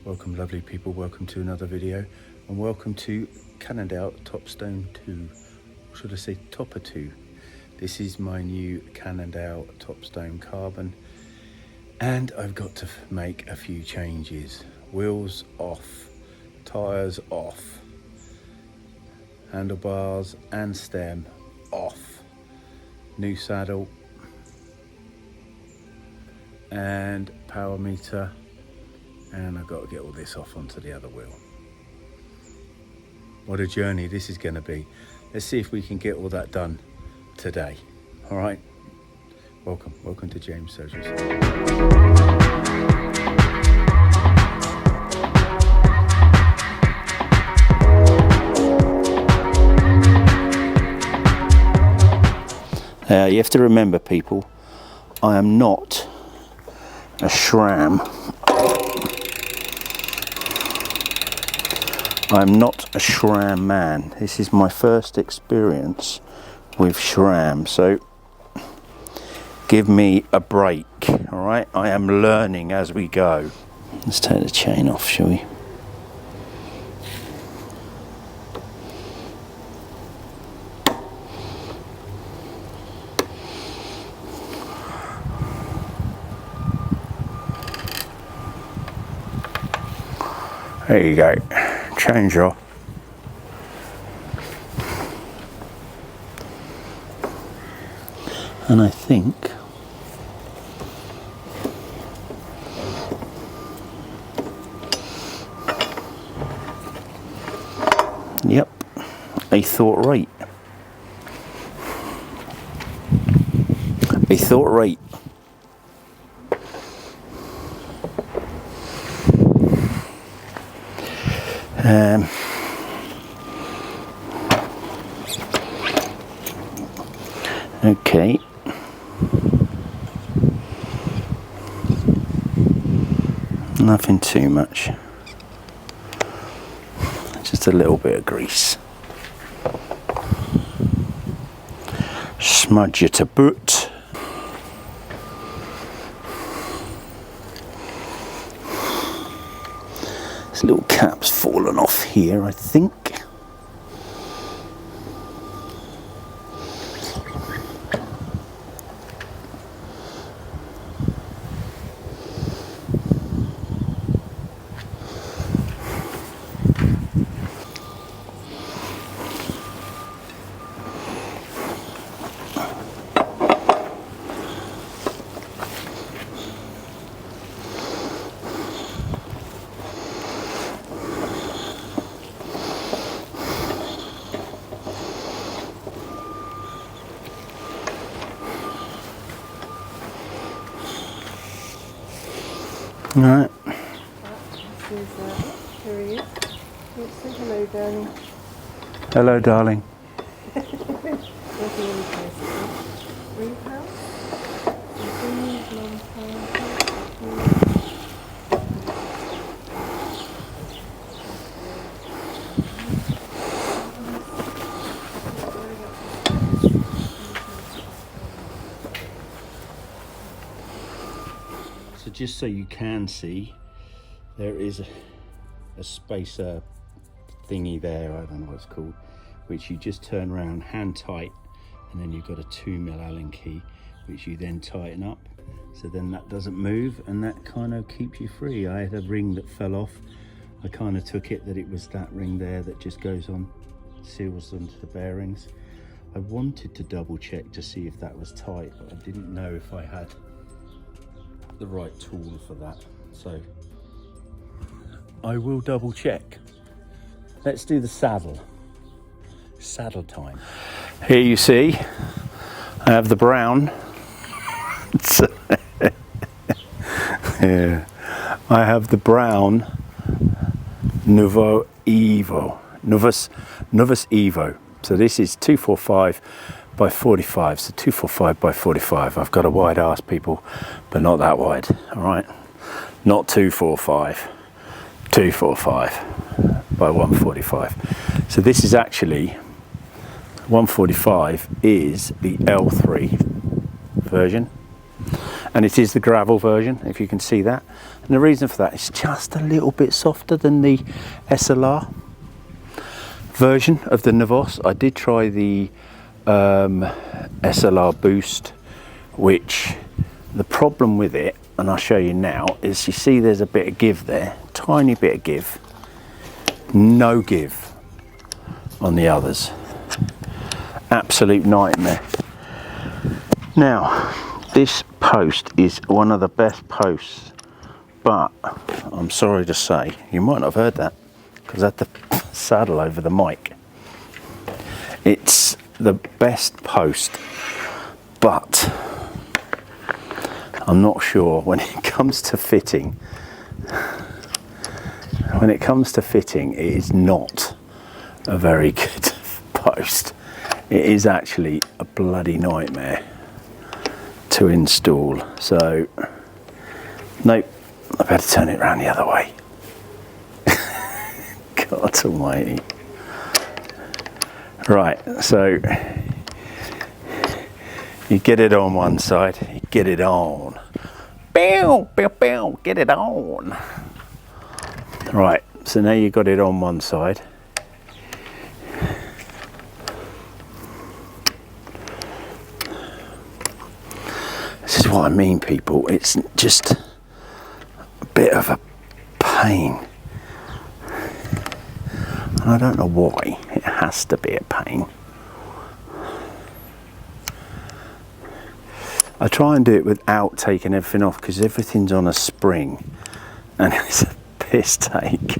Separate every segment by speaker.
Speaker 1: Welcome lovely people, welcome to another video and welcome to Cannondale Topstone 2, or should I say Topper 2. This is my new Cannondale Topstone carbon and I've got to make a few changes. Wheels off, tyres off, handlebars and stem off, new saddle and power meter, and I've got to get all this off onto the other wheel. What a journey this is going to be. Let's see if we can get all that done today. All right, welcome to James Surgeries. You have to remember, people, I am not a SRAM. I'm not a SRAM man. This is my first experience with SRAM, so give me a break, all right? I am learning as we go. Let's take the chain off, shall we? There you go, change off. And I think yep, I thought right. Okay. Nothing too much. Just a little bit of grease. Smudge it a bit. This little cap's fallen off here, I think. Alright.
Speaker 2: Here he is. Say hello, darling.
Speaker 1: Hello, darling. So just so you can see, there is a spacer thingy there, I don't know what it's called, which you just turn around hand tight, and then you've got a 2mm Allen key which you then tighten up, so then that doesn't move and that kind of keeps you free. I had a ring that fell off. I kind of took it that it was that ring there that just goes on, seals onto the bearings. I wanted to double check to see if that was tight, but I didn't know if I had the right tool for that, so I will double check. Let's do the saddle time. Here you see I have the brown yeah, I have the brown Nuvos Evo. So this is 245 by 45, so 245 by 45. I've got a wide ass, people, but not that wide, all right? Not 245, 245 by 145. So this is actually 145 is the L3 version, and it is the gravel version, if you can see that. And the reason for that is just a little bit softer than the SLR version of the Nuvos. I did try the SLR Boost, which the problem with it, and I'll show you now, is you see there's a bit of give there, tiny bit of give, no give on the others. Absolute nightmare. Now, this post is one of the best posts, but I'm sorry to say, you might not have heard that because I had to saddle over the mic. It's the best post, but I'm not sure when it comes to fitting. When it comes to fitting, it is not a very good post. It is actually a bloody nightmare to install. So, nope, I better turn it around the other way. God almighty. Right, so you get it on one side, you get it on. Bow, bow, bow, get it on. Right, so now you got it on one side. This is what I mean, people. It's just a bit of a pain. And I don't know why. It has to be a pain. I try and do it without taking everything off because everything's on a spring and it's a piss take.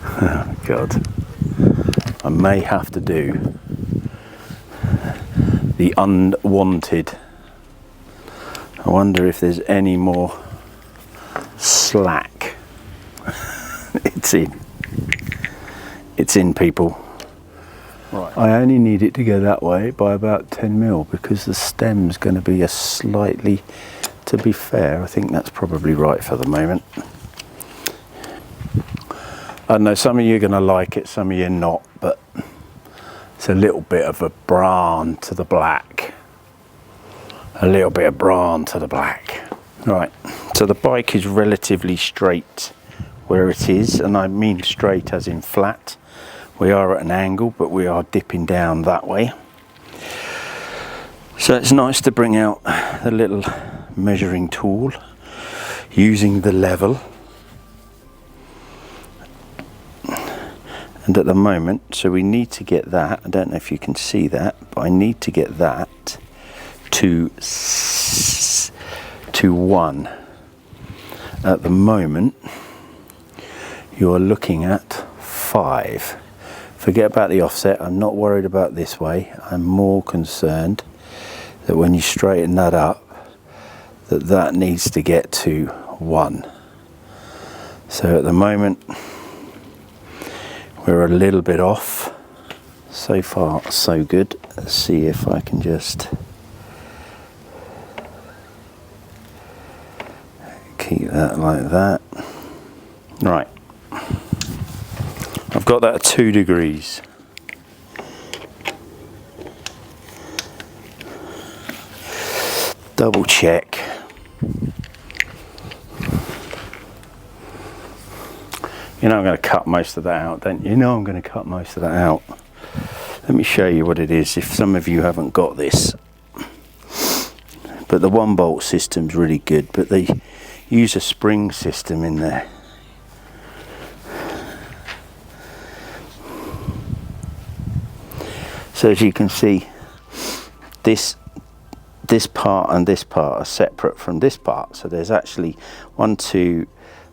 Speaker 1: Oh God. I may have to do the unwanted. I wonder if there's any more slack. It's in. It's in, people. Right. I only need it to go that way by about 10 mil because the stem's going to be a slightly, to be fair, I think that's probably right for the moment. I know some of you are going to like it, some of you not, but it's a little bit of a brown to the black. A little bit of brown to the black. Right, so the bike is relatively straight where it is, and I mean straight as in flat. We are at an angle, but we are dipping down that way. So it's nice to bring out the little measuring tool using the level. And at the moment, so we need to get that, I don't know if you can see that, but I need to get that to 1. At the moment, you are looking at 5. Forget about the offset. I'm not worried about this way. I'm more concerned that when you straighten that up, that needs to get to 1. So at the moment, we're a little bit off. So far, so good. Let's see if I can just keep that like that. Right. I've got that at 2 degrees. Double check. You know I'm going to cut most of that out, don't you? You know I'm going to cut most of that out. Let me show you what it is if some of you haven't got this. But the 1-bolt system's really good, but they use a spring system in there. So as you can see, this part and this part are separate from this part. So there's actually 1, 2,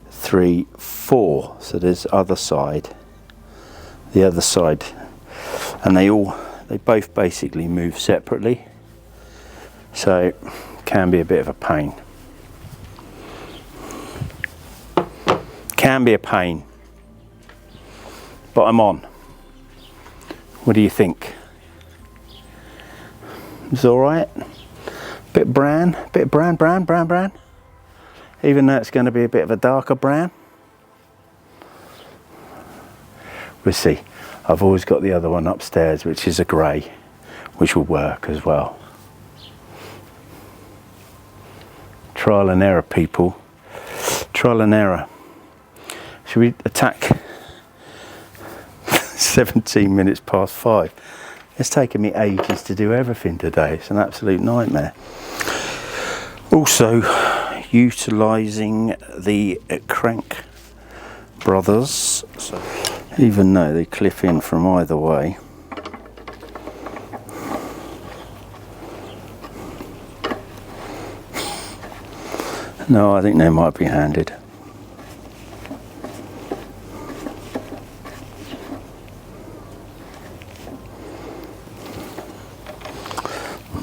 Speaker 1: 3, 4. So there's the other side, and they both basically move separately. So can be a bit of a pain. Can be a pain. But I'm on. What do you think? It's all right. Bit brown. Even though it's going to be a bit of a darker brown. We'll see. I've always got the other one upstairs, which is a grey, which will work as well. trial and error, people. Trial and error. Should we attack? 17 minutes past 5. It's taken me ages to do everything today. It's an absolute nightmare. Also, utilising the crank brothers, so even though they clip in from either way. No, I think they might be handed.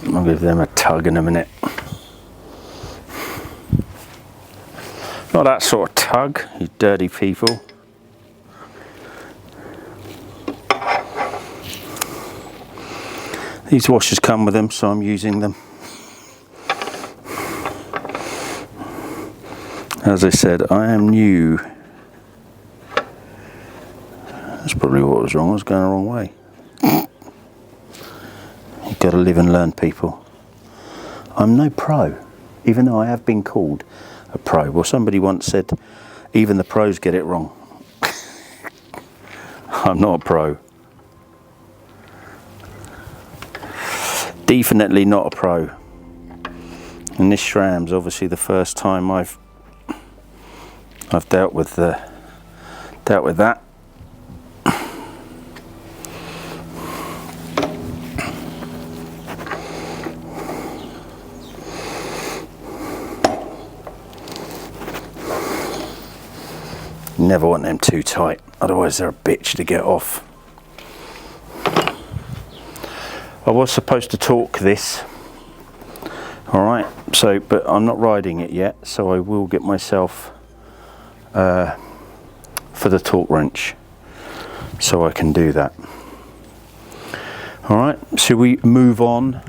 Speaker 1: I'll give them a tug in a minute. Not that sort of tug, you dirty people. These washers come with them, so I'm using them. As I said, I am new. That's probably what was wrong. I was going the wrong way. You've got to live and learn, people. I'm no pro, even though I have been called a pro. Well, somebody once said, even the pros get it wrong. I'm not a pro. Definitely not a pro. And this SRAM's obviously the first time I've dealt with that. You never want them too tight, otherwise they're a bitch to get off. I was supposed to torque this, alright, so, but I'm not riding it yet, so I will get myself for the torque wrench so I can do that. Alright, should we move on?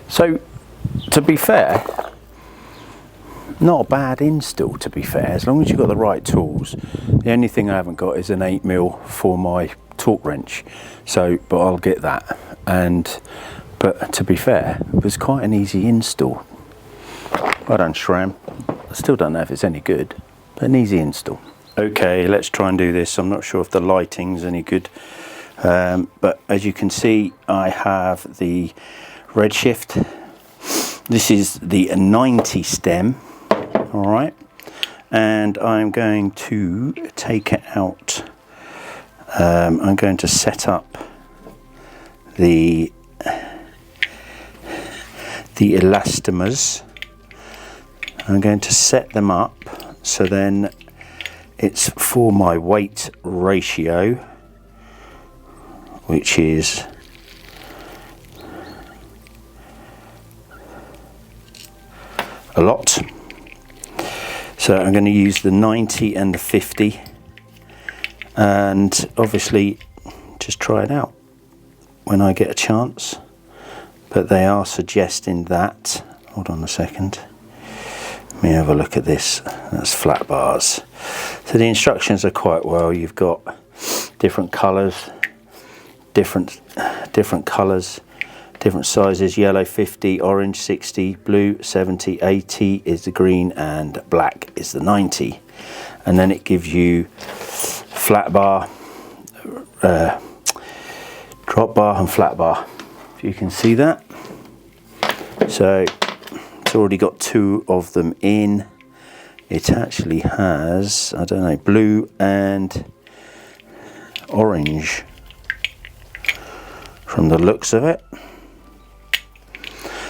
Speaker 1: So, to be fair, not a bad install, to be fair, as long as you've got the right tools. The only thing I haven't got is an 8mm for my torque wrench, so, but I'll get that. But to be fair, it was quite an easy install. Well done, SRAM. I still don't know if it's any good, but an easy install. Okay, let's try and do this. I'm not sure if the lighting's any good, but as you can see, I have the Redshift. This is the 90 stem, all right, and I'm going to take it out. I'm going to set up the elastomers. I'm going to set them up so then it's for my weight ratio, which is a lot. So I'm going to use the 90 and the 50, and obviously just try it out when I get a chance. But they are suggesting that, hold on a second, let me have a look at this. That's flat bars. So the instructions are quite well. You've got different colours, different colours, different sizes: yellow 50, orange 60, blue 70, 80 is the green, and black is the 90. And then it gives you flat bar, drop bar and flat bar, if you can see that. So it's already got 2 of them in. It actually has, I don't know, blue and orange from the looks of it.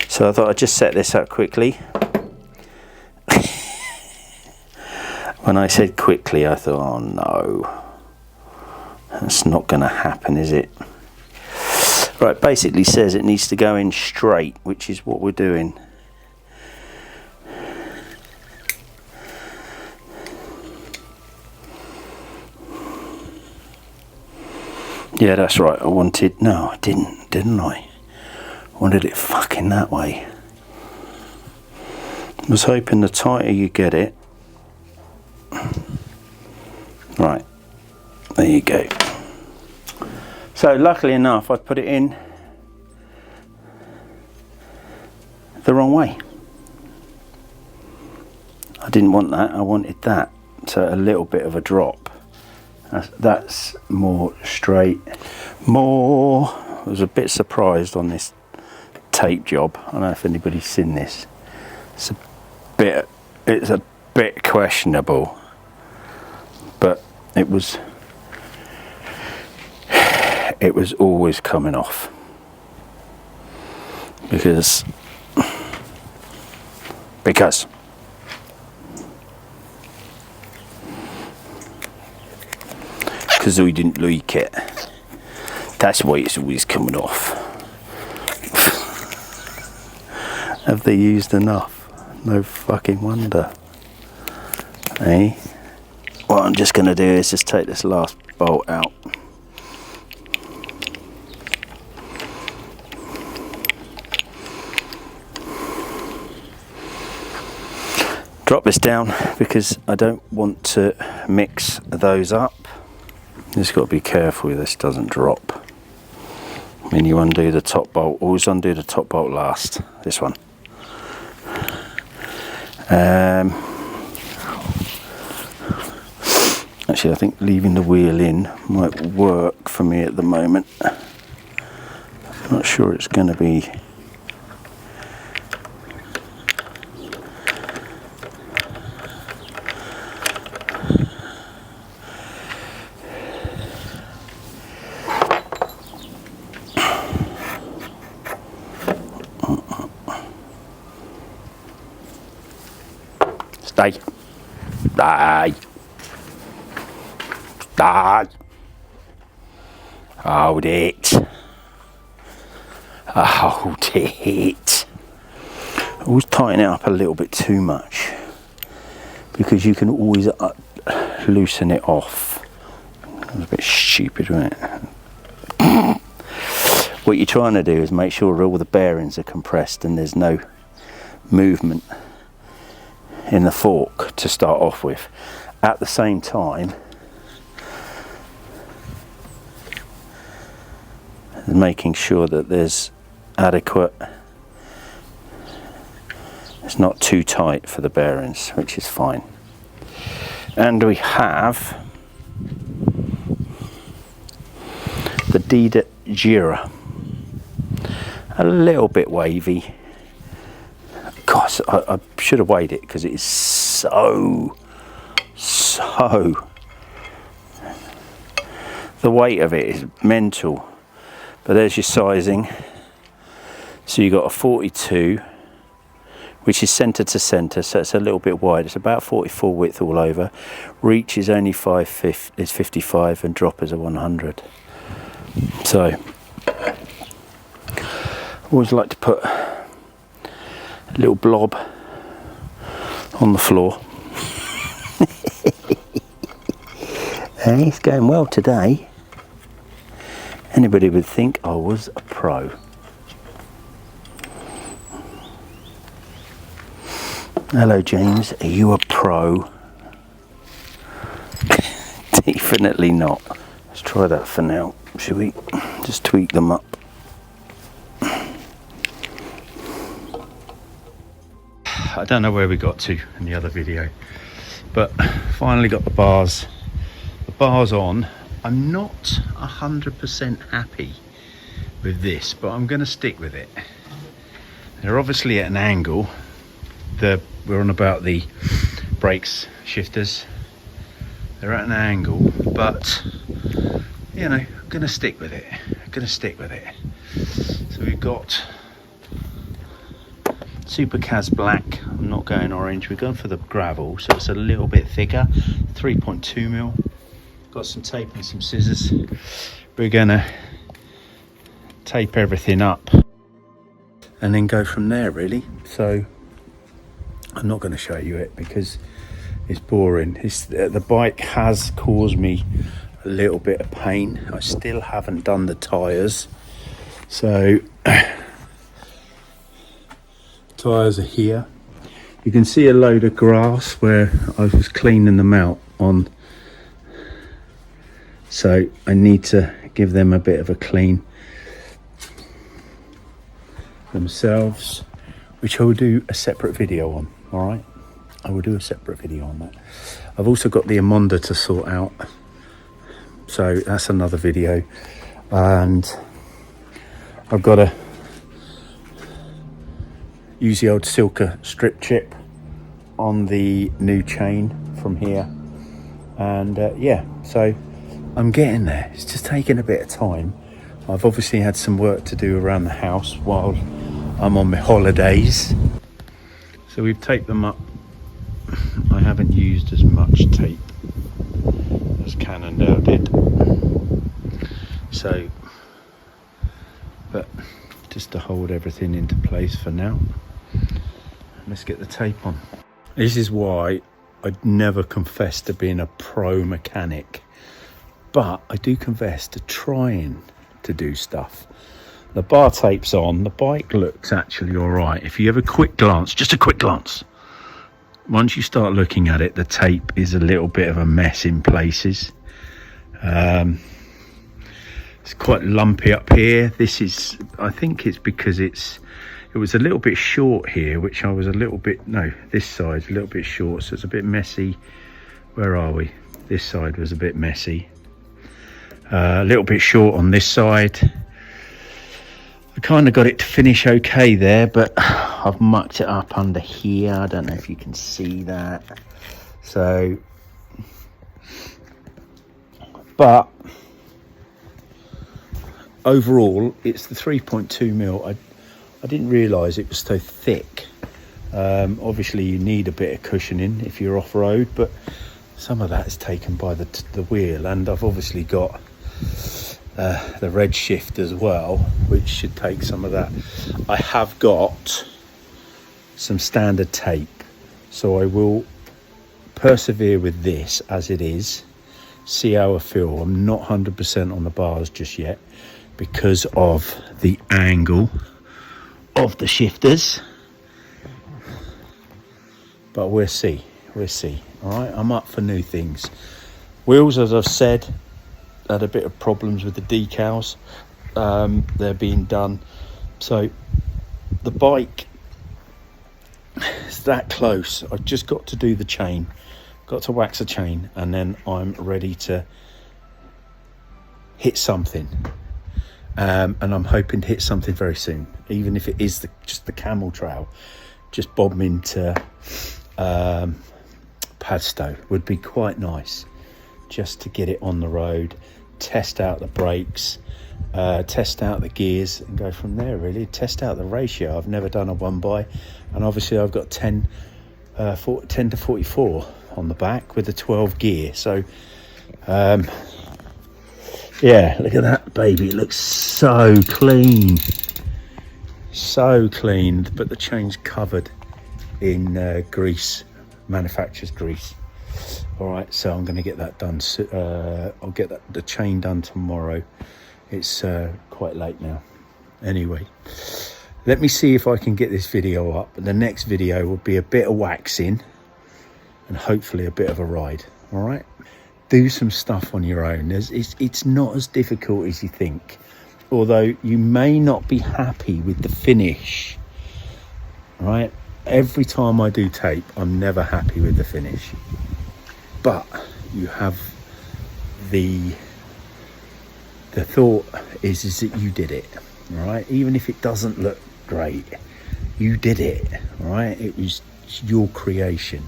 Speaker 1: So I thought I'd just set this up quickly. When I said quickly, I thought, oh no, that's not going to happen, is it? Right, basically says it needs to go in straight, which is what we're doing. Yeah, that's right. I wanted, no, I didn't I? I wanted it fucking that way. I was hoping the tighter you get it. Right, there you go. So luckily enough, I put it in the wrong way. I didn't want that, I wanted that. So a little bit of a drop. That's more straight. More, I was a bit surprised on this tape job. I don't know if anybody's seen this. It's a bit questionable, but it was always coming off because we didn't like it. That's why it's always coming off. Have they used enough? No fucking wonder. Hey, what I'm just going to do is just take this last bolt out. Drop this down because I don't want to mix those up. Just got to be careful this doesn't drop. When you undo the top bolt, always undo the top bolt last. This one. Actually, I think leaving the wheel in might work for me at the moment. I'm not sure it's going to be. Stay. Die. Die. Hold it. Hold it. Always tighten it up a little bit too much because you can always loosen it off. That was a bit stupid, wasn't it? What you're trying to do is make sure all the bearings are compressed and there's no movement in the fork to start off with. At the same time, making sure that there's adequate, it's not too tight for the bearings, which is fine. And we have the Deda Gera, a little bit wavy. Gosh, I should have weighed it because it is so the weight of it is mental. But there's your sizing. So you got a 42, which is centre to centre, so it's a little bit wide. It's about 44 width all over. Reach is only 55 and drop is a 100. So I always like to put a little blob on the floor. Hey, it's going well today. Anybody would think I was a pro. Hello James, are you a pro? Definitely not. Let's try that for now, shall we? Just tweak them up. I don't know where we got to in the other video, but finally got the bars on. I'm not 100% happy with this, but I'm going to stick with it. They're obviously at an angle. We're on about the brakes shifters. They're at an angle, but you know, I'm going to stick with it. So we've got Supacaz black. I'm not going orange. We're going for the gravel, so it's a little bit thicker. 3.2mm. Got some tape and some scissors. We're gonna tape everything up and then go from there, really. So I'm not going to show you it because it's boring. The bike has caused me a little bit of pain. I still haven't done the tyres, so tyres are here. You can see a load of grass where I was cleaning them out on, so I need to give them a bit of a clean themselves. which I will do a separate video on. All right, I will do a separate video on that. I've also got the Amonda to sort out, so that's another video. And I've got to use the old Silka strip chip on the new chain from here. And yeah, so I'm getting there. It's just taking a bit of time. I've obviously had some work to do around the house while I'm on my holidays. So we've taped them up. I haven't used as much tape as Cannondale did. So, but just to hold everything into place for now. Let's get the tape on. This is why I'd never confess to being a pro mechanic, but I do confess to trying to do stuff. The bar tape's on, the bike looks actually all right. If you have a quick glance, just a quick glance, once you start looking at it, the tape is a little bit of a mess in places. It's quite lumpy up here. This is, I think it's because it was a little bit short here, which I was a little bit, no, this side's a little bit short, so it's a bit messy. Where are we? This side was a bit messy. A little bit short on this side. I kind of got it to finish okay there, but I've mucked it up under here. I don't know if you can see that. So, but overall, it's the 3.2mm. I didn't realise it was so thick. Obviously, you need a bit of cushioning if you're off-road, but some of that is taken by the wheel, and I've obviously got the red shift as well, which should take some of that. I have got some standard tape, so I will persevere with this as it is, see how I feel. I'm not 100% on the bars just yet because of the angle of the shifters, but we'll see. All right, I'm up for new things. Wheels, as I've said, had a bit of problems with the decals. They're being done, so the bike is that close. I've just got to do the chain, got to wax a chain, and then I'm ready to hit something. And I'm hoping to hit something very soon, even if it is just the camel trail. Just bob into Padstow would be quite nice, just to get it on the road, test out the brakes, test out the gears, and go from there. Really test out the ratio. I've never done a 1x, and obviously I've got 10 to 44 on the back with a 12 gear. So yeah, look at that baby. It looks so clean, but the chain's covered in grease, manufacturer's grease. All right, so I'm going to get that done. I'll get the chain done tomorrow. It's quite late now. Anyway, let me see if I can get this video up. The next video will be a bit of waxing and hopefully a bit of a ride. All right, do some stuff on your own. It's not as difficult as you think, although you may not be happy with the finish. All right, every time I do tape, I'm never happy with the finish, but you have the thought is that you did it. All right, even if it doesn't look great, you did it. All right, it was your creation.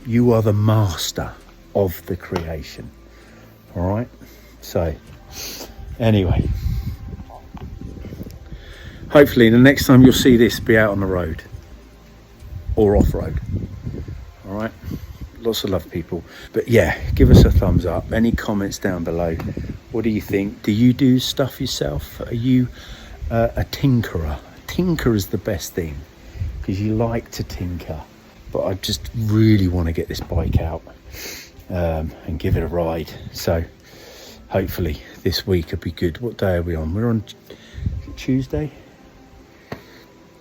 Speaker 1: You are the master of the creation. All right, so anyway, hopefully the next time you'll see this be out on the road or off-road. All right, lots of love, people. But yeah, give us a thumbs up. Any comments down below? What do you think? Do you do stuff yourself? Are you a tinkerer? Tinker is the best thing, because you like to tinker. But I just really want to get this bike out and give it a ride. So hopefully this week will be good. What day are we on? We're on Tuesday.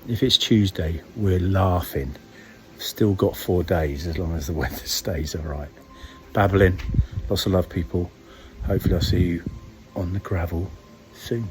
Speaker 1: If it's Tuesday, we're laughing. Still got 4 days, as long as the weather stays all right. Babbling. Lots of love, people. Hopefully I'll see you on the gravel soon.